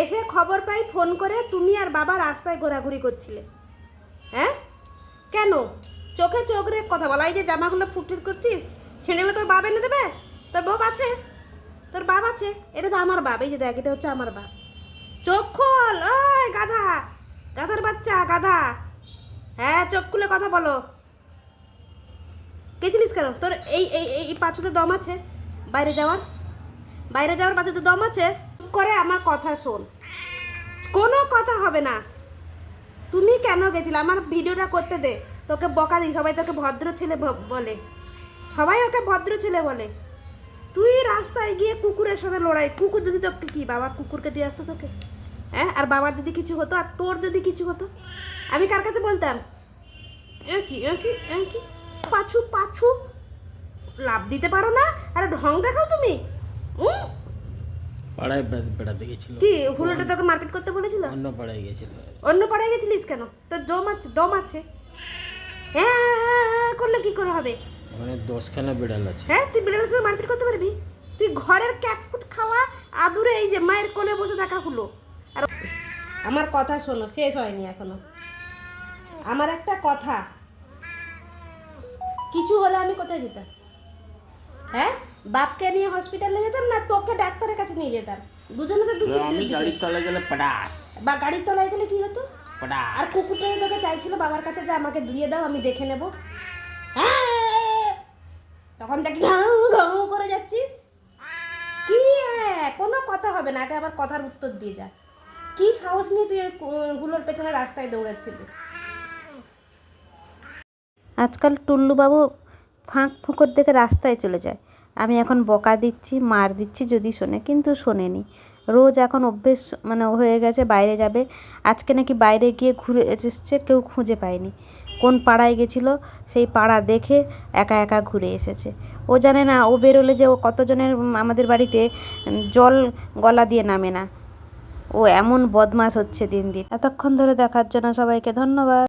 এসে খবর পাই ফোন করে তুমি আর বাবা রাস্তায় ঘোরাঘুরি করছিলে। হ্যাঁ কেন? চোখে চোখ রেখে কথা বলা। এই যে জামাগুলো ফুটফুট করছিস, ছেড়ে তোর বাপ এনে দেবে? তোর বাপ আছে? তোর বাপ আছে? এটা তো আমার বাপ। এই যে দেখ, এটা হচ্ছে আমার বাপ। চোখ খোল, ওই গাধা, গাধার বাচ্চা, গাধা। হ্যাঁ, চোখ খুলে কথা বলো। গেছিলিস কেন? তোর এই এই এই পাঁচুতে দম আছে বাইরে যাওয়ার? বাইরে যাওয়ার পাঁচুতে দম আছে? চুপ করে আমার কথা শোন, কোনো কথা হবে না। তুমি কেন গেছিলে? আমার ভিডিওটা করতে দে, তোকে বকা দিই। সবাই তোকে ভদ্র ছেলে বলে, সবাই ওকে ভদ্র ছেলে বলে। তুই রাস্তায় গিয়ে কুকুরের সাথে লড়াই। কুকুর যদি তোকে কি বাবা কুকুরকে দিয়ে আসতো তোকে? হ্যাঁ, আর বাবার যদি কিছু হতো আর তোর যদি কিছু হতো, আমি কার কাছে বলতাম? কি কি পাছু পাছু লাভ দিতে পারো না? আরে ঢং দেখাও তুমি। পাড়ায় বেড়াতে গেছিল। কি হুলোটা তোকে মারপিট করতে বলেছিল? অন্য পাড়ায় গেছিল। অন্য পাড়ায় গেছিলিস কেন? তোর জম আছে, দম আছে? হ্যাঁ করলে কি করে হবে? ওখানে 10খানা বিড়াল আছে। হ্যাঁ, তুই বিড়ালের সাথে মারপিট করতে পারবি? তুই ঘরের ক্যাটফুট খাওয়া আদুরে এই যে মায়ের কোলে বসে দেখা হলো। আর আমার কথা শোনো, শেষ হয়নি এখনো। আমার একটা কথা, কিছু হলে আমি কোথায় যেতাম? হ্যাঁ, বাপকে নিয়ে হসপিটালে যেতাম না তোকে ডাক্তারের কাছে নিয়ে যেতাম? দুজনে তো দুটো। আমি গাড়ির তলায় গেলে পড়াস। বা গাড়ির তলায় গেলে কি হতো? পড়াস। আর কুকুরটা তোকে চাইছিল বাবার কাছে যে আমাকে দিয়ে দাও, আমি দেখে নেব। হ্যাঁ, তখন দেখি ঘাউ ঘাউ করে যাচ্ছিস। কি কোনো কথা হবে না, আগে আমার কথার উত্তর দিয়ে যা। কি সাহস নিয়ে তুই গুলোর পেছনে রাস্তায় দৌড়াচ্ছিলিস? আজকাল টুল্লুবাবু ফাঁক ফুঁকর দেখে রাস্তায় চলে যায়। আমি এখন বকা দিচ্ছি, মার দিচ্ছি যদি শোনে, কিন্তু শোনেনি। রোজ এখন অভ্যেস মানে হয়ে গেছে, বাইরে যাবে। আজকে নাকি বাইরে গিয়ে ঘুরে এসেছে, কেউ খুঁজে পায়নি। কোন পাড়ায় গেছিলো সেই পাড়া দেখে একা একা ঘুরে এসেছে। ও জানে না ও বেরোলে যে ও কতজনের আমাদের বাড়িতে জল গলা দিয়ে নামে না। ও এমন বদমাশ হচ্ছে দিন দিন। এতক্ষণ ধরে দেখার জন্য সবাইকে ধন্যবাদ।